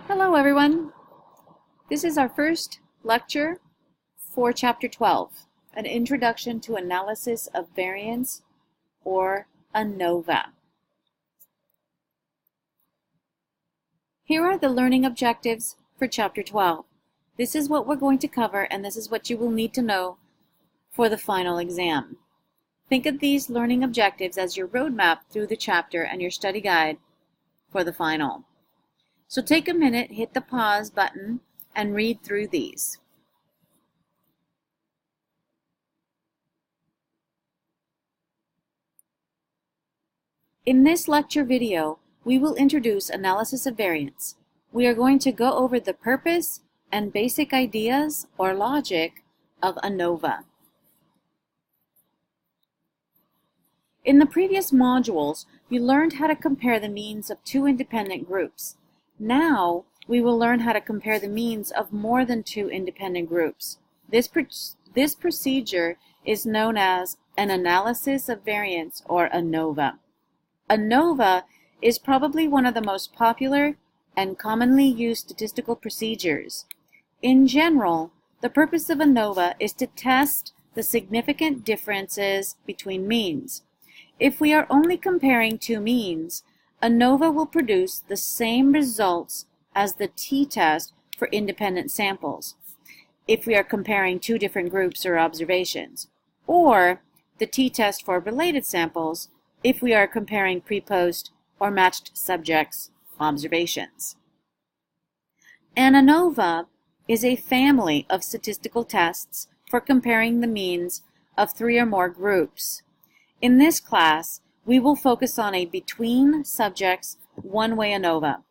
Hello everyone. This is our first lecture for Chapter 12, an introduction to analysis of variance or ANOVA. Here are the learning objectives for Chapter 12. This is what we're going to cover and this is what you will need to know for the final exam. Think of these learning objectives as your roadmap through the chapter and your study guide for the final. So take a minute, hit the pause button, and read through these. In this lecture video, we will introduce analysis of variance. We are going to go over the purpose and basic ideas or logic of ANOVA. In the previous modules, you learned how to compare the means of two independent groups. Now, we will learn how to compare the means of more than two independent groups. This procedure is known as an analysis of variance or ANOVA. ANOVA is probably one of the most popular and commonly used statistical procedures. In general, the purpose of ANOVA is to test the significant differences between means. If we are only comparing two means, ANOVA will produce the same results as the t-test for independent samples, if we are comparing two different groups or observations, or the t-test for related samples, if we are comparing pre-post or matched subjects observations. An ANOVA is a family of statistical tests for comparing the means of three or more groups. In this class, we will focus on a between subjects one-way ANOVA,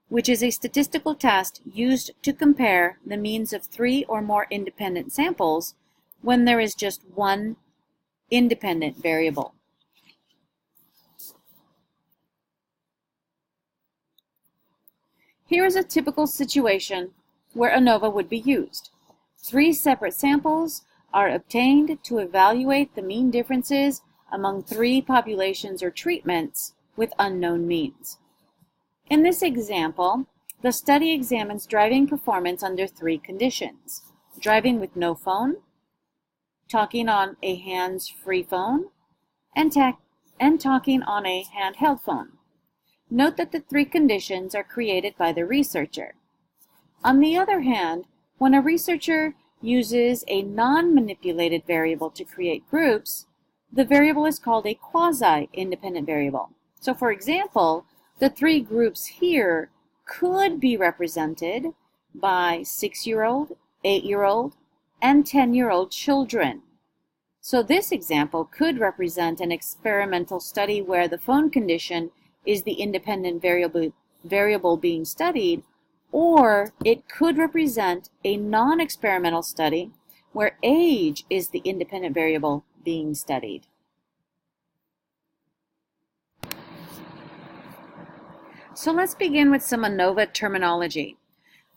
which is a statistical test used to compare the means of three or more independent samples when there is just one independent variable. Here is a typical situation where ANOVA would be used. Three separate samples are obtained to evaluate the mean differences among three populations or treatments with unknown means. In this example, the study examines driving performance under three conditions: driving with no phone, talking on a hands-free phone, and talking on a handheld phone. Note that the three conditions are created by the researcher. On the other hand, when a researcher uses a non-manipulated variable to create groups, the variable is called a quasi-independent variable. So for example, the three groups here could be represented by 6-year-old, 8-year-old, and 10-year-old children. So this example could represent an experimental study where the phone condition is the independent variable being studied, or it could represent a non-experimental study where age is the independent variable being studied. So let's begin with some ANOVA terminology.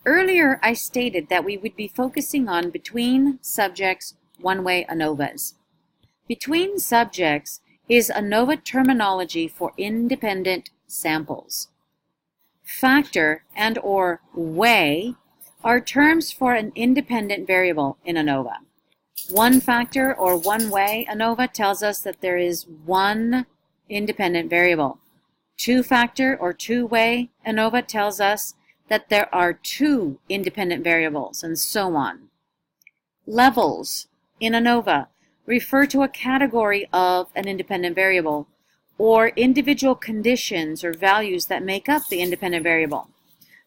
Earlier I stated that we would be focusing on between subjects one-way ANOVAs. Between subjects is ANOVA terminology for independent samples. Factor and or way are terms for an independent variable in ANOVA. One factor or one way ANOVA tells us that there is one independent variable. Two factor or two way ANOVA tells us that there are two independent variables, and so on. Levels in ANOVA refer to a category of an independent variable or individual conditions or values that make up the independent variable.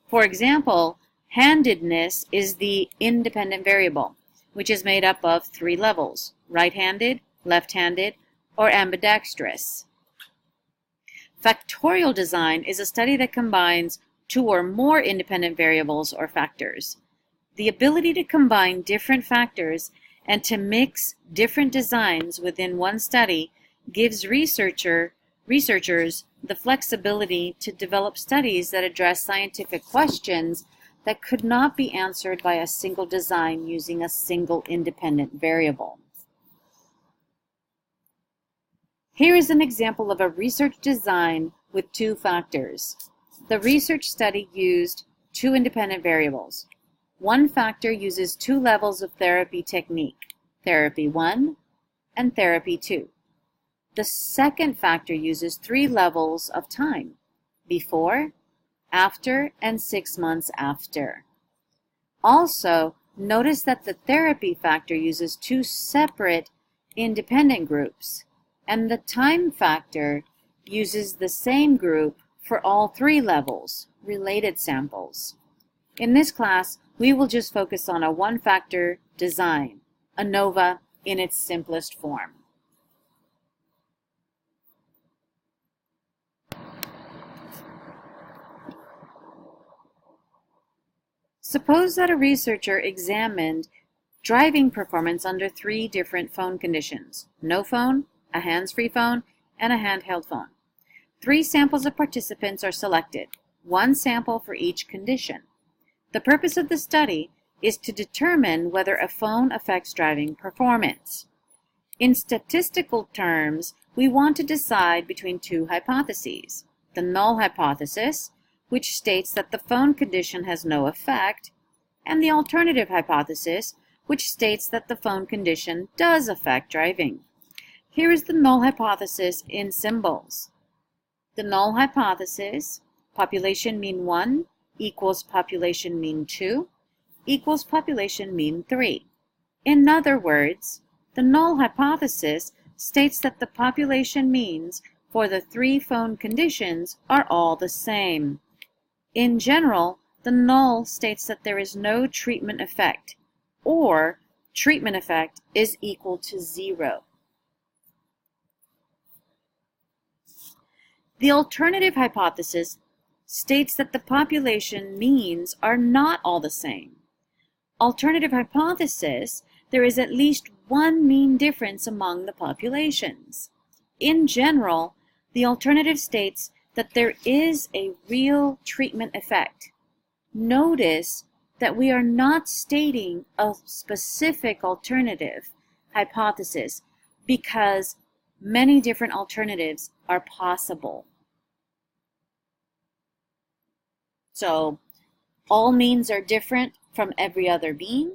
For example, handedness is the independent variable, which is made up of three levels: right-handed, left-handed, or ambidextrous. Factorial design is a study that combines two or more independent variables or factors. The ability to combine different factors and to mix different designs within one study gives researchers the flexibility to develop studies that address scientific questions that could not be answered by a single design using a single independent variable. Here is an example of a research design with two factors. The research study used two independent variables. One factor uses two levels of therapy technique, therapy 1 and therapy 2. The second factor uses three levels of time, before, after, and 6 months after. Also, notice that the therapy factor uses two separate independent groups, and the time factor uses the same group for all three levels, related samples. In this class, we will just focus on a one-factor design, ANOVA in its simplest form. Suppose that a researcher examined driving performance under three different phone conditions: no phone, a hands-free phone, and a handheld phone. Three samples of participants are selected, one sample for each condition. The purpose of the study is to determine whether a phone affects driving performance. In statistical terms, we want to decide between two hypotheses: the null hypothesis, which states that the phone condition has no effect, and the alternative hypothesis, which states that the phone condition does affect driving. Here is the null hypothesis in symbols. The null hypothesis, population mean 1 equals population mean 2 equals population mean 3. In other words, the null hypothesis states that the population means for the three phone conditions are all the same. In general, the null states that there is no treatment effect, or treatment effect is equal to 0. The alternative hypothesis states that the population means are not all the same. Alternative hypothesis, there is at least one mean difference among the populations. In general, the alternative states that there is a real treatment effect. Notice that we are not stating a specific alternative hypothesis because many different alternatives are possible. So, all means are different from every other mean,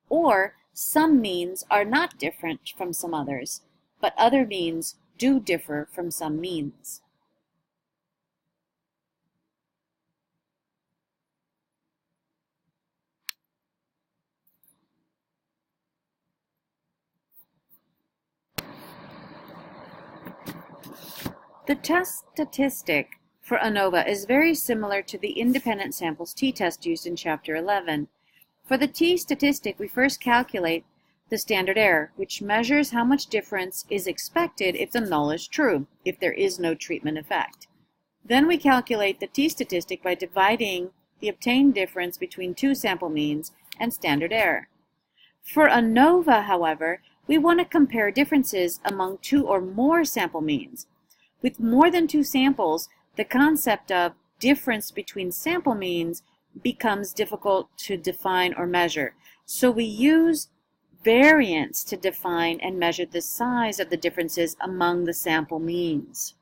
or some means are not different from some others, but other means do differ from some means. The test statistic for ANOVA is very similar to the independent samples t-test used in Chapter 11. For the t-statistic, we first calculate the standard error, which measures how much difference is expected if the null is true, if there is no treatment effect. Then we calculate the t-statistic by dividing the obtained difference between two sample means and standard error. For ANOVA, however, we want to compare differences among two or more sample means. With more than two samples, the concept of difference between sample means becomes difficult to define or measure. So we use variance to define and measure the size of the differences among the sample means.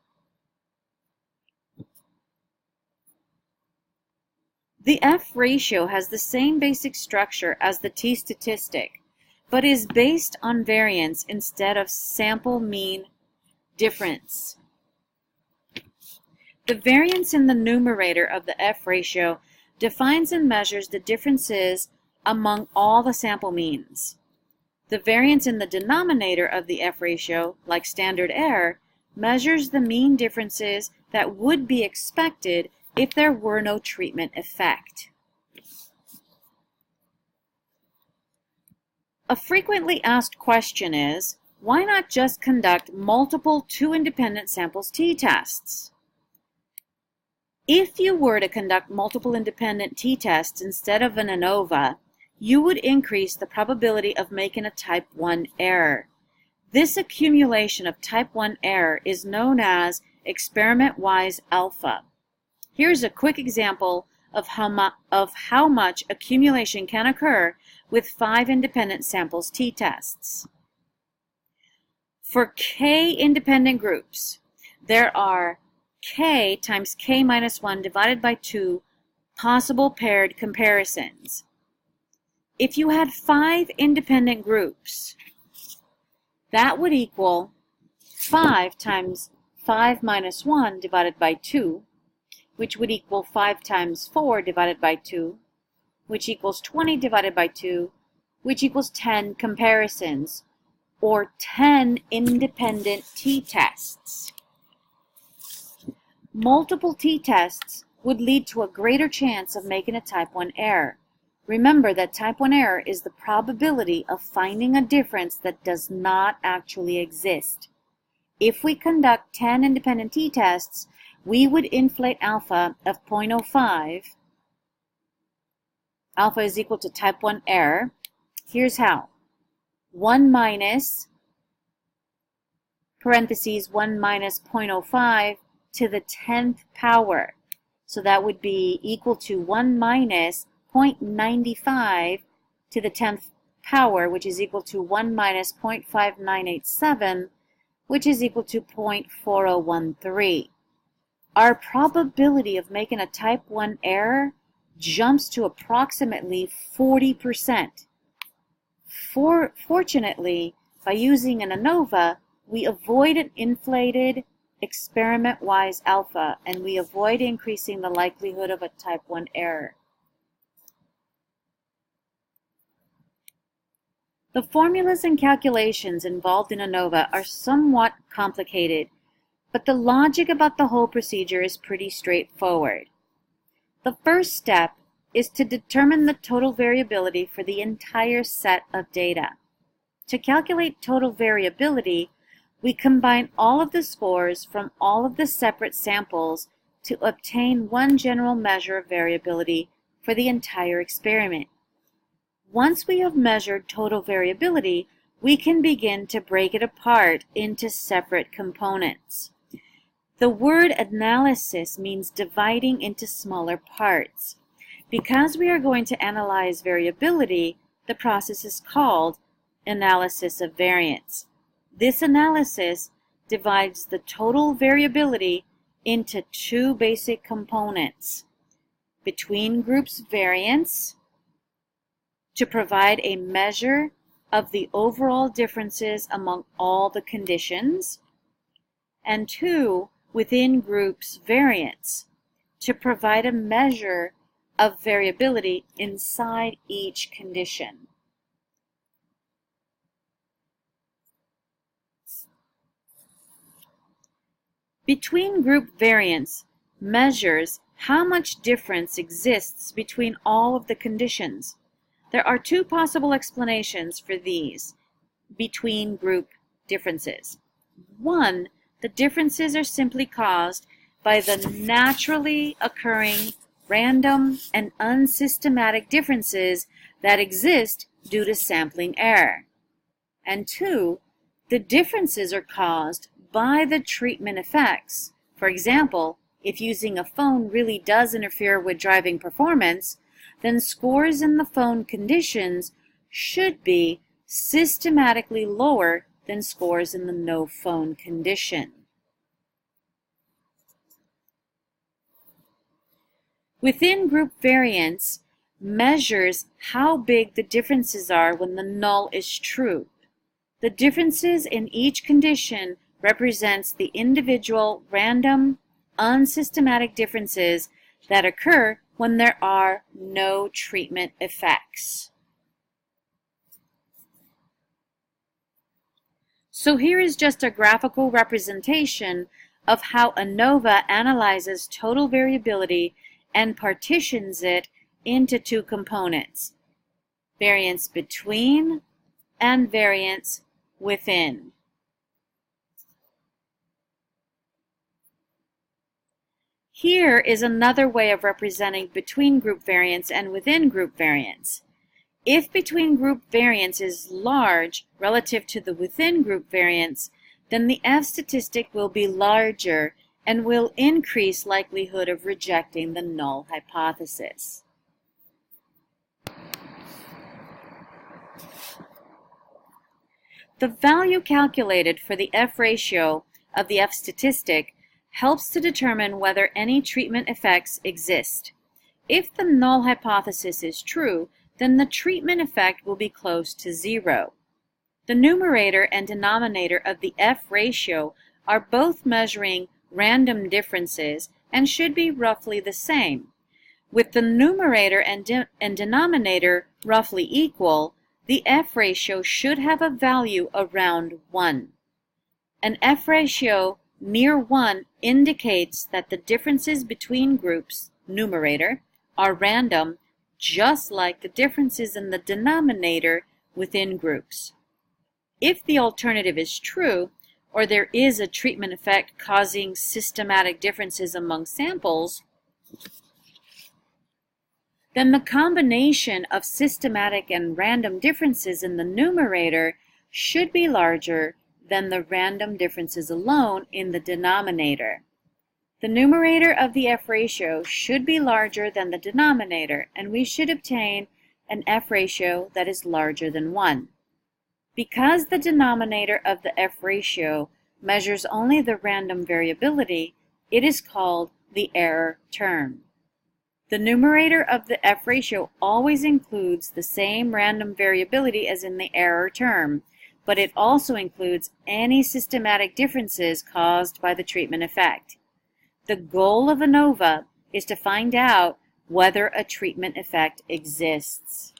The F-ratio has the same basic structure as the t-statistic, but is based on variance instead of sample mean difference. The variance in the numerator of the F-ratio defines and measures the differences among all the sample means. The variance in the denominator of the F-ratio, like standard error, measures the mean differences that would be expected if there were no treatment effect. A frequently asked question is, why not just conduct multiple two-independent samples t-tests? If you were to conduct multiple independent t-tests instead of an ANOVA, you would increase the probability of making a type 1 error. This accumulation of type 1 error is known as experiment-wise alpha. Here's a quick example of how much accumulation can occur with 5 independent samples t-tests. For k independent groups, there are k times k minus 1 divided by 2 possible paired comparisons. If you had 5 independent groups, that would equal 5 times 5 minus 1 divided by 2, which would equal 5 times 4 divided by 2, which equals 20 divided by 2, which equals 10 comparisons, or 10 independent t-tests. Multiple t-tests would lead to a greater chance of making a type 1 error. Remember that type 1 error is the probability of finding a difference that does not actually exist. If we conduct 10 independent t-tests, we would inflate alpha of 0.05. Alpha is equal to type 1 error. Here's how. 1 minus, parentheses, 1 minus 0.05 to the 10th power. So that would be equal to 1 minus 0.95 to the 10th power, which is equal to 1 minus 0.5987, which is equal to 0.4013. Our probability of making a type 1 error jumps to approximately 40%. Fortunately, by using an ANOVA, we avoid an inflated experiment-wise alpha, and we avoid increasing the likelihood of a type 1 error. The formulas and calculations involved in ANOVA are somewhat complicated, but the logic about the whole procedure is pretty straightforward. The first step is to determine the total variability for the entire set of data. To calculate total variability, we combine all of the scores from all of the separate samples to obtain one general measure of variability for the entire experiment. Once we have measured total variability, we can begin to break it apart into separate components. The word analysis means dividing into smaller parts. Because we are going to analyze variability, the process is called analysis of variance. This analysis divides the total variability into 2 basic components: between groups variance, to provide a measure of the overall differences among all the conditions, and 2, within groups variance, to provide a measure of variability inside each condition. Between group variance measures how much difference exists between all of the conditions. There are 2 possible explanations for these between group differences. 1, the differences are simply caused by the naturally occurring random and unsystematic differences that exist due to sampling error. And 2, the differences are caused by the treatment effects. For example, if using a phone really does interfere with driving performance, then scores in the phone conditions should be systematically lower than scores in the no phone condition. Within group variance measures how big the differences are when the null is true. The differences in each condition represents the individual random, unsystematic differences that occur when there are no treatment effects. So here is just a graphical representation of how ANOVA analyzes total variability and partitions it into 2 components: variance between and variance within. Here is another way of representing between group variance and within group variance. If between group variance is large relative to the within group variance, then the F statistic will be larger and will increase likelihood of rejecting the null hypothesis. The value calculated for the F ratio of the F statistic helps to determine whether any treatment effects exist. If the null hypothesis is true, then the treatment effect will be close to 0. The numerator and denominator of the F ratio are both measuring random differences and should be roughly the same. With the numerator and denominator roughly equal, the F ratio should have a value around 1. An F ratio near 1 indicates that the differences between groups, numerator, are random, just like the differences in the denominator within groups. If the alternative is true, or there is a treatment effect causing systematic differences among samples, then the combination of systematic and random differences in the numerator should be larger than the random differences alone in the denominator. The numerator of the F ratio should be larger than the denominator, and we should obtain an F ratio that is larger than 1. Because the denominator of the F ratio measures only the random variability, it is called the error term. The numerator of the F ratio always includes the same random variability as in the error term, but it also includes any systematic differences caused by the treatment effect. The goal of ANOVA is to find out whether a treatment effect exists.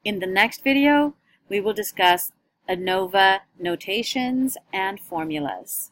In the next video, we will discuss ANOVA notations and formulas.